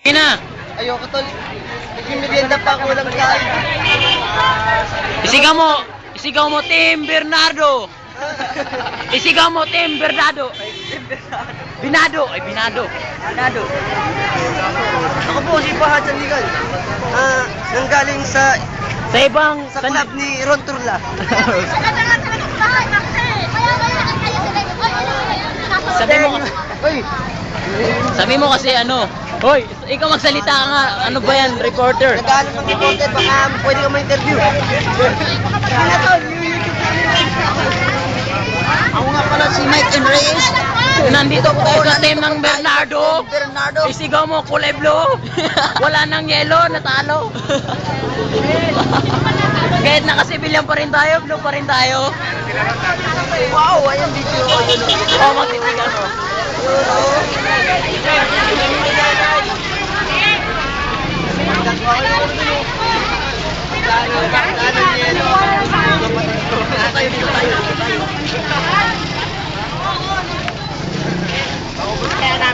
Ina, Ayoko tol. Yung merienda pa ako lang kain. isigaw mo Team Bernardo. Isigaw mo Team Bernardo. Binado. Ako po si Fahad Sandigan. Nanggaling sa club ni Ron Turla. Sabi mo kasi ano, hoy, ikaw magsalita ka nga, ano ba yan, reporter? Nagano ng reporter, baka pwede ka ma-interview. Ano tol, yung YouTube channel. Ako nga pala si Mike Enreyes. Nandito po tayo sa team ng Bernardo. Bernardo. Isigaw mo, kulay blue. Wala nang yellow, natalo. Kahit naka-civilian pa rin tayo, blue pa rin tayo. Wow, ayan video ko yun. Oh, magtitigan mo.